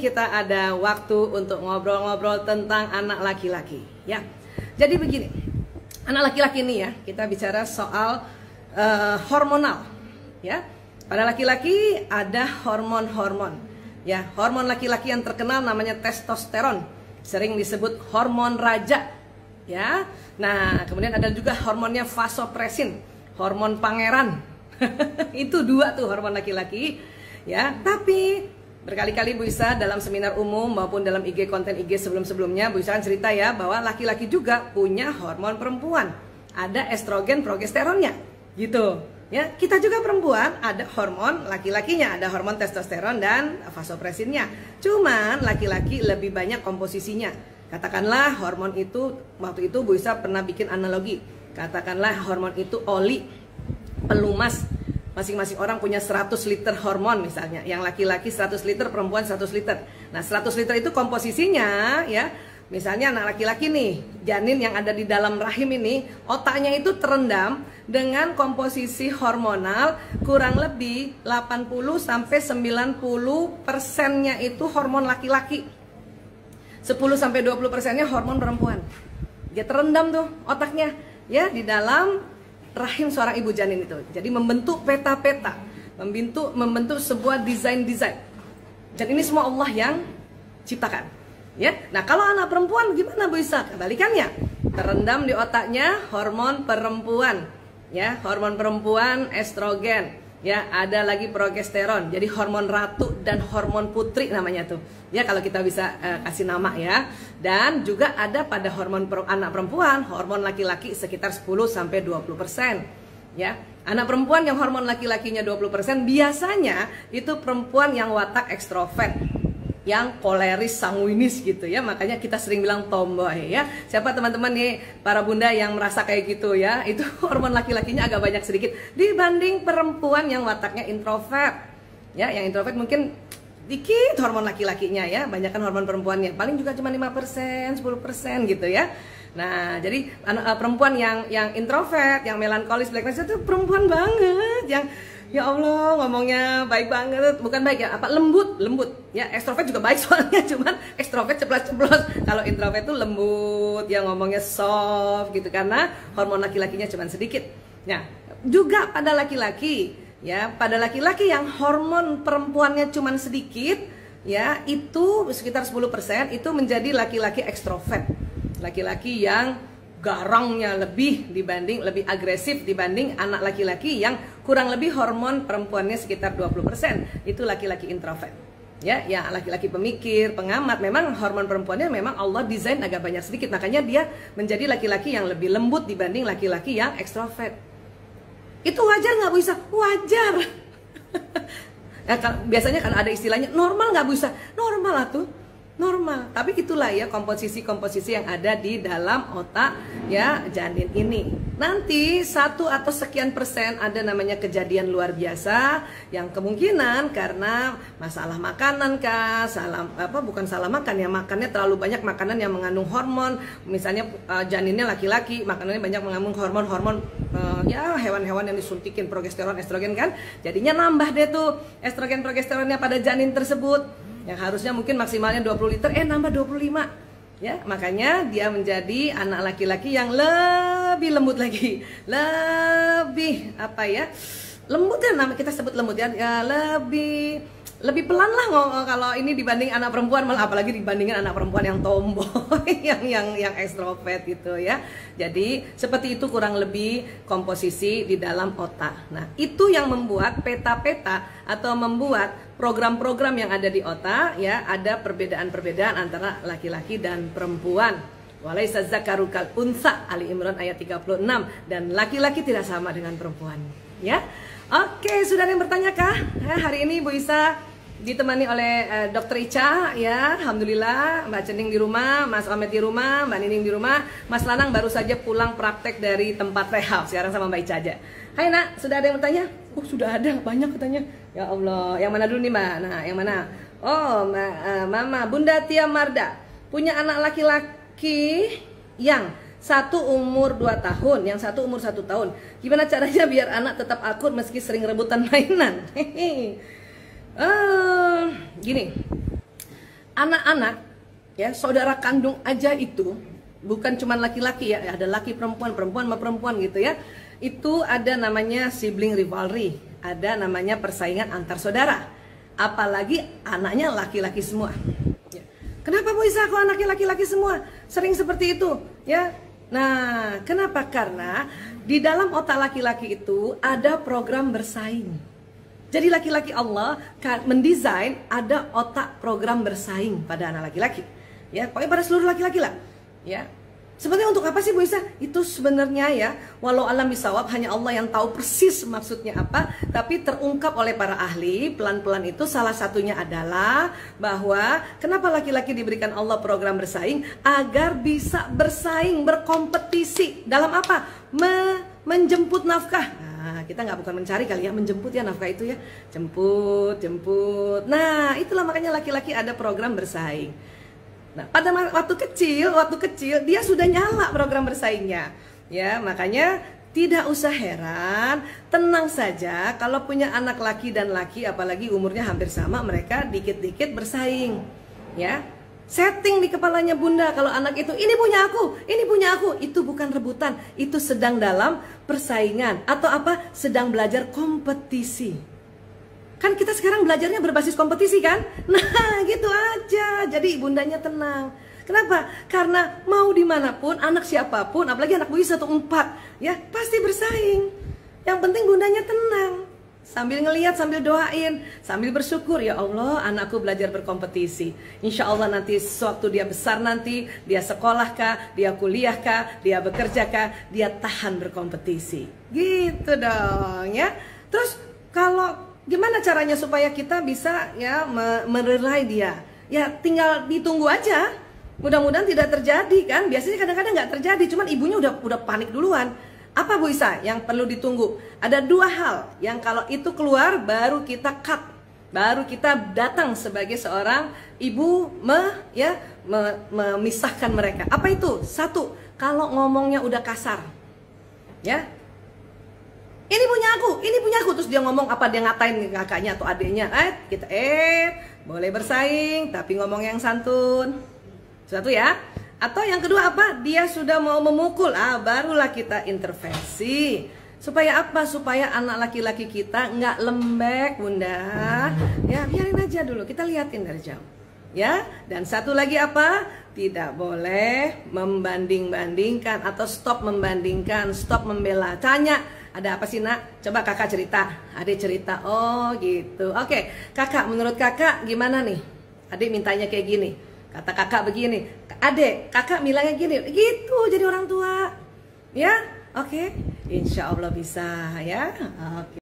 kita ada waktu untuk ngobrol-ngobrol tentang anak laki-laki ya. Jadi begini, anak laki-laki ini ya, kita bicara soal hormonal ya. Pada laki-laki ada hormon-hormon ya. Hormon laki-laki yang terkenal namanya testosteron, sering disebut hormon raja ya. Nah, kemudian ada juga hormonnya vasopresin, hormon pangeran. Itu dua tuh hormon laki-laki ya. Tapi berkali-kali Bu Isa dalam seminar umum maupun dalam IG konten IG sebelum-sebelumnya, Bu Isa kan cerita ya bahwa laki-laki juga punya hormon perempuan. Ada estrogen, progesteronnya gitu ya. Kita juga perempuan ada hormon laki-lakinya, ada hormon testosteron dan vasopresinnya. Cuman laki-laki lebih banyak komposisinya. Katakanlah hormon itu, waktu itu Bu Isa pernah bikin analogi. Katakanlah hormon itu oli pelumas. Masing-masing orang punya 100 liter hormon misalnya. Yang laki-laki 100 liter, perempuan 100 liter. Nah 100 liter itu komposisinya ya. Misalnya anak laki-laki nih, janin yang ada di dalam rahim ini, otaknya itu terendam dengan komposisi hormonal kurang lebih 80-90%-nya itu hormon laki-laki. 10-20%-nya hormon perempuan. Dia terendam tuh otaknya ya di dalam rahim seorang ibu janin itu. Jadi membentuk peta-peta, membentuk sebuah desain-desain. Dan ini semua Allah yang ciptakan. Ya. Nah, kalau anak perempuan gimana Bu Isa? Kebalikannya. Terendam di otaknya hormon perempuan. Ya, hormon perempuan estrogen. Ya, ada lagi progesteron. Jadi hormon ratu dan hormon putri namanya tuh. Ya, kalau kita bisa kasih nama ya. Dan juga ada pada hormon anak perempuan, hormon laki-laki sekitar 10-20%. Ya. Anak perempuan yang hormon laki-lakinya 20% biasanya itu perempuan yang watak ekstrovert, yang koleris, sanguinis gitu ya. Makanya kita sering bilang tomboy ya. Siapa teman-teman nih para bunda yang merasa kayak gitu ya, itu hormon laki-lakinya agak banyak sedikit dibanding perempuan yang wataknya introvert. Ya, yang introvert mungkin dikit hormon laki-lakinya ya, banyakkan hormon perempuannya. Paling juga cuma 5%, 10% gitu ya. Nah, jadi perempuan yang introvert, yang melankolis, blackness itu perempuan banget yang ya Allah ngomongnya baik banget, bukan baik ya, apa lembut ya. Ekstrovert juga baik soalnya, cuman ekstrovert ceplos-ceplos. Kalau introvert itu lembut, yang ngomongnya soft gitu karena hormon laki-lakinya cuma sedikit. Nah, juga pada laki-laki ya, pada laki-laki yang hormon perempuannya cuma sedikit ya, itu sekitar 10% itu menjadi laki-laki ekstrovert. Laki-laki yang garangnya lebih agresif dibanding anak laki-laki yang kurang lebih hormon perempuannya sekitar 20%. Itu laki-laki introvert. Ya, ya laki-laki pemikir, pengamat, memang hormon perempuannya memang Allah desain agak banyak sedikit. Makanya dia menjadi laki-laki yang lebih lembut dibanding laki-laki yang ekstrovert. Itu wajar nggak Bu Isa? Wajar. Ya, biasanya kan ada istilahnya normal nggak Bu Isa? Normal lah tuh. Normal, tapi itulah ya komposisi-komposisi yang ada di dalam otak ya janin ini. Nanti 1 atau sekian persen ada namanya kejadian luar biasa yang kemungkinan karena masalah makanan kah, bukan salah makan ya, makannya terlalu banyak makanan yang mengandung hormon. Misalnya janinnya laki-laki, makanannya banyak mengandung hormon-hormon ya hewan-hewan yang disuntikin progesteron, estrogen kan. Jadinya nambah deh tuh estrogen progesteronnya pada janin tersebut. Yang harusnya mungkin maksimalnya 20 liter, nambah 25. Ya, makanya dia menjadi anak laki-laki yang lebih lembut lagi. Lebih apa ya? Lembut kan nama kita sebut lembut ya, lebih pelan lah kalau ini dibanding anak perempuan, malah apalagi dibandingkan anak perempuan yang tomboy, yang ekstrovert gitu ya. Jadi seperti itu kurang lebih komposisi di dalam otak. Nah, itu yang membuat peta-peta atau membuat program-program yang ada di otak ya, ada perbedaan-perbedaan antara laki-laki dan perempuan. Walaisa zakaru kal unsa, Ali Imran ayat 36, dan laki-laki tidak sama dengan perempuan ya. Oke, sudah ada yang bertanya kah? Hari ini Bu Isa ditemani oleh Dr. Ica ya, alhamdulillah. Mbak Cening di rumah, Mas Omet di rumah, Mbak Nining di rumah, Mas Lanang baru saja pulang praktek dari tempat rehab, sekarang sama Mbak Ica aja. Hai nak, sudah ada yang bertanya? Sudah ada, banyak katanya. Ya Allah, yang mana dulu nih Mbak? Nah, yang mana? Oh, Mama, Bunda Tia Marda punya anak laki-laki yang satu umur 2 tahun, yang satu umur 1 tahun. Gimana caranya biar anak tetap akur meski sering rebutan mainan? Gini, anak-anak ya, saudara kandung aja itu bukan cuma laki-laki ya, ada laki perempuan, perempuan sama perempuan gitu ya. Itu ada namanya sibling rivalry, ada namanya persaingan antar saudara. Apalagi anaknya laki-laki semua. Ya. Kenapa Bu Isa kok anaknya laki-laki semua? Sering seperti itu, ya. Nah, kenapa? Karena di dalam otak laki-laki itu ada program bersaing. Jadi laki-laki Allah mendesain ada otak program bersaing pada anak laki-laki. Ya, pokoknya pada seluruh laki-laki lah. Ya. Sebenarnya untuk apa sih Bu Isa? Itu sebenarnya ya, walau alam bisawab, hanya Allah yang tahu persis maksudnya apa. Tapi terungkap oleh para ahli, pelan-pelan itu salah satunya adalah bahwa kenapa laki-laki diberikan Allah program bersaing? Agar bisa bersaing, berkompetisi. Dalam apa? Menjemput nafkah. Nah, kita nggak bukan mencari kali ya, menjemput ya nafkah itu ya. Jemput. Nah, itulah makanya laki-laki ada program bersaing. Nah, pada waktu kecil dia sudah nyala program bersaingnya. Ya, makanya tidak usah heran, tenang saja kalau punya anak laki dan laki, apalagi umurnya hampir sama, mereka dikit-dikit bersaing. Ya. Setting di kepalanya Bunda kalau anak itu ini punya aku, itu bukan rebutan, itu sedang dalam persaingan atau apa? Sedang belajar kompetisi. Kan kita sekarang belajarnya berbasis kompetisi kan? Nah gitu aja. Jadi bundanya tenang. Kenapa? Karena mau dimanapun, anak siapapun, apalagi anak Bu Isa tuh 4, ya pasti bersaing. Yang penting bundanya tenang. Sambil ngelihat, sambil doain, sambil bersyukur, ya Allah anakku belajar berkompetisi. Insya Allah nanti sewaktu dia besar nanti, dia sekolah kah, dia kuliah kah, dia bekerja kah, dia tahan berkompetisi. Gitu dong ya. Terus kalau gimana caranya supaya kita bisa ya merelai dia? Ya tinggal ditunggu aja. Mudah-mudahan tidak terjadi kan. Biasanya kadang-kadang nggak terjadi, cuman ibunya udah panik duluan. Apa Bu Isa yang perlu ditunggu? Ada 2 hal yang kalau itu keluar baru kita cut. Baru kita datang sebagai seorang ibu memisahkan mereka. Apa itu? 1, kalau ngomongnya udah kasar. Ya. Ini punya aku, terus dia ngomong apa, dia ngatain kakaknya atau adiknya, kita boleh bersaing tapi ngomong yang santun. 1 ya. Atau yang kedua apa? Dia sudah mau memukul, barulah kita intervensi. Supaya apa? Supaya anak laki-laki kita nggak lembek Bunda. Ya biarin aja dulu, kita liatin dari jauh. Ya, dan 1 lagi apa? Tidak boleh membanding-bandingkan atau stop membandingkan, stop membela. Tanya, ada apa sih nak? Coba kakak cerita, adik cerita. Oh gitu. Oke, kakak, menurut kakak gimana nih? Adik mintanya kayak gini, kata kakak begini. Adik, kakak bilangnya gini. Gitu jadi orang tua. Ya, oke. Insya Allah bisa ya. Oke.